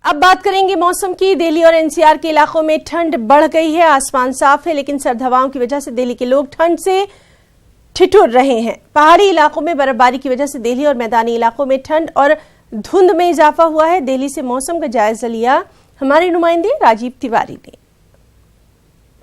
अब बात करेंगे मौसम की। दिल्ली और एनसीआर के इलाकों में ठंड बढ़ गई है। आसमान साफ है, लेकिन सर्द हवाओं की वजह से दिल्ली के लोग ठंड से ठिठुर रहे हैं। पहाड़ी इलाकों में बर्फबारी की वजह से दिल्ली और मैदानी इलाकों में ठंड और धुंध में इजाफा हुआ है। दिल्ली से मौसम का जायजा लिया हमारे नुमाइंदे राजीव तिवारी ने।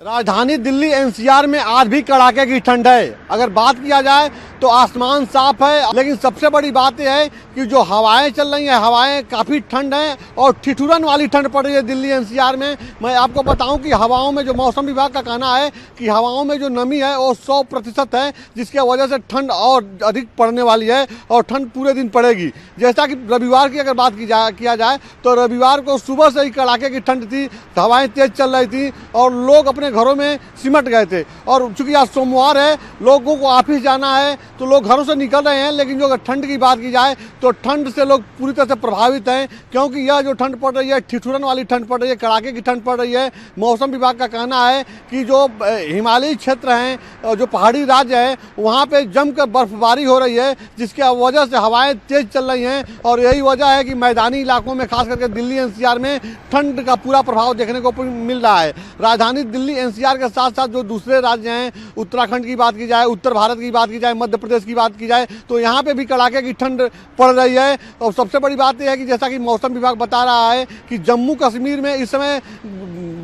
राजधानी दिल्ली एनसीआर में आज भी कड़ाके की ठंड है। अगर बात किया जाए तो आसमान साफ है, लेकिन सबसे बड़ी बात यह है कि जो हवाएं चल रही हैं, हवाएं काफ़ी ठंड हैं और ठिठुरन वाली ठंड पड़ रही है दिल्ली एनसीआर में। मैं आपको बताऊं कि हवाओं में जो मौसम विभाग का कहना है कि हवाओं में जो नमी है वो 100% है, जिसके वजह से ठंड और अधिक पड़ने वाली है और ठंड पूरे दिन पड़ेगी। जैसा कि रविवार की अगर बात किया जाए तो रविवार को सुबह से ही कड़ाके की ठंड थी, हवाएँ तेज चल रही थी और लोग अपने घरों में सिमट गए थे। और चूंकि आज सोमवार है, लोगों को ऑफिस जाना है तो लोग घरों से निकल रहे हैं, लेकिन जो अगर ठंड की बात की जाए तो ठंड से लोग पूरी तरह से प्रभावित हैं, क्योंकि यह जो ठंड पड़ रही है ठिठुरन वाली ठंड पड़ रही है, कड़ाके की ठंड पड़ रही है। मौसम विभाग का कहना है कि जो हिमालयी क्षेत्र हैं और जो पहाड़ी राज्य हैं वहाँ पे जमकर बर्फबारी हो रही है, जिसके वजह से हवाएं तेज चल रही हैं और यही वजह है कि मैदानी इलाकों में खास करके दिल्ली एनसीआर में ठंड का पूरा प्रभाव देखने को मिल रहा है। राजधानी दिल्ली एनसीआर के साथ साथ जो दूसरे राज्य हैं, उत्तराखंड की बात की जाए, उत्तर भारत की बात की जाए, मध्य प्रदेश की बात की जाए तो यहाँ पे भी कड़ाके की ठंड पड़ रही है। और सबसे बड़ी बात यह है कि जैसा कि मौसम विभाग बता रहा है कि जम्मू कश्मीर में इस समय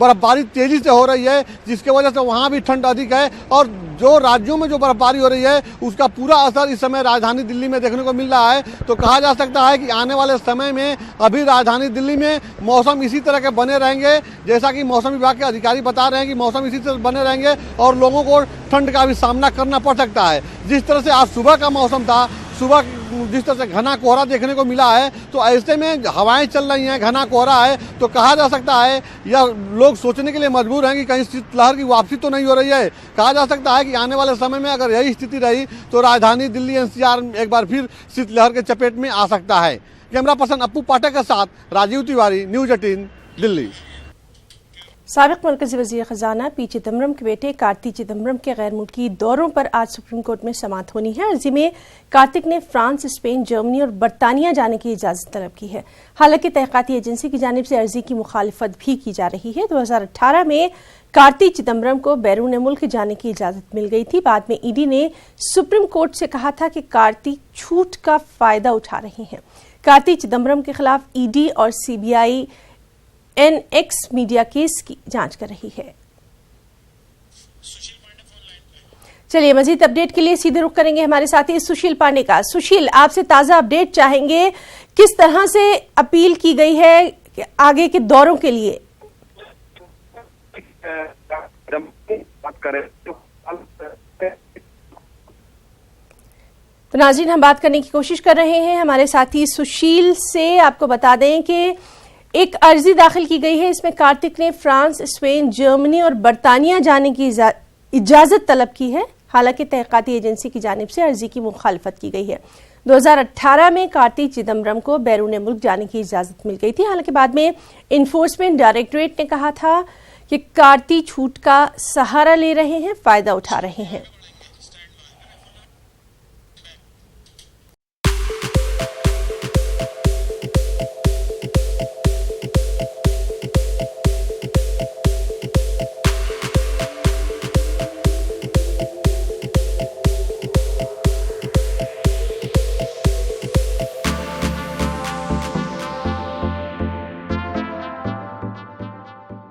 बर्फबारी तेजी से हो रही है, जिसके वजह से वहाँ भी ठंड अधिक है और जो राज्यों में जो बर्फबारी हो रही है उसका पूरा असर इस समय राजधानी दिल्ली में देखने को मिल रहा है। तो कहा जा सकता है कि आने वाले समय में अभी राजधानी दिल्ली में मौसम इसी तरह के बने रहेंगे, जैसा कि मौसम विभाग के अधिकारी बता रहे हैं कि मौसम इसी तरह बने रहेंगे और लोगों को ठंड का भी सामना करना पड़ सकता है। जिस तरह से आज सुबह का मौसम था, सुबह जिस तरह से घना कोहरा देखने को मिला है, तो ऐसे में हवाएं चल रही हैं, घना कोहरा है, तो कहा जा सकता है या लोग सोचने के लिए मजबूर हैं कि कहीं शीतलहर की वापसी तो नहीं हो रही है। कहा जा सकता है कि आने वाले समय में अगर यही स्थिति रही तो राजधानी दिल्ली एनसीआर एक बार फिर शीतलहर के चपेट में आ सकता है। कैमरा पर्सन अप्पू पाठक के साथ राजीव तिवारी, न्यूज़ 18 दिल्ली। साबिक मरकजी वजीर खजाना पी चिदम्बरम के बेटे कार्ति चिदम्बरम के गैर मुल्की दौरों पर आज सुप्रीम कोर्ट में समाअत होनी है। अर्जी में कार्तिक ने फ्रांस, स्पेन, जर्मनी और बरतानिया जाने की इजाजत तलब की है। हालांकि तहकीकाती एजेंसी की जानिब से अर्जी की मुखालिफत भी की जा रही है। 2018 में कार्ति चिदम्बरम को बैरून मुल्क जाने की इजाजत मिल गई थी। बाद में ईडी ने सुप्रीम कोर्ट से कहा था कि कार्ति छूट का फायदा उठा रहे हैं। कार्ति चिदम्बरम के खिलाफ ईडी और सीबीआई NX मीडिया केस की जांच कर रही है। चलिए मजीद अपडेट के लिए सीधे रुख करेंगे हमारे साथी सुशील पांडे का। सुशील, आपसे ताजा अपडेट चाहेंगे, किस तरह से अपील की गई है आगे के दौरों के लिए? तो नाज़रीन, हम बात करने की कोशिश कर रहे हैं हमारे साथी सुशील से। आपको बता दें कि एक अर्जी दाखिल की गई है, इसमें कार्तिक ने फ्रांस, स्पेन, जर्मनी और बरतानिया जाने की इजाजत तलब की है। हालांकि तहकीकाती एजेंसी की जानिब से अर्जी की मुखालफत की गई है। 2018 में कार्ति चिदम्बरम को बैरून मुल्क जाने की इजाजत मिल गई थी। हालांकि बाद में इन्फोर्समेंट डायरेक्टोरेट ने कहा था कि कार्ति छूट का सहारा ले रहे हैं, फायदा उठा रहे हैं।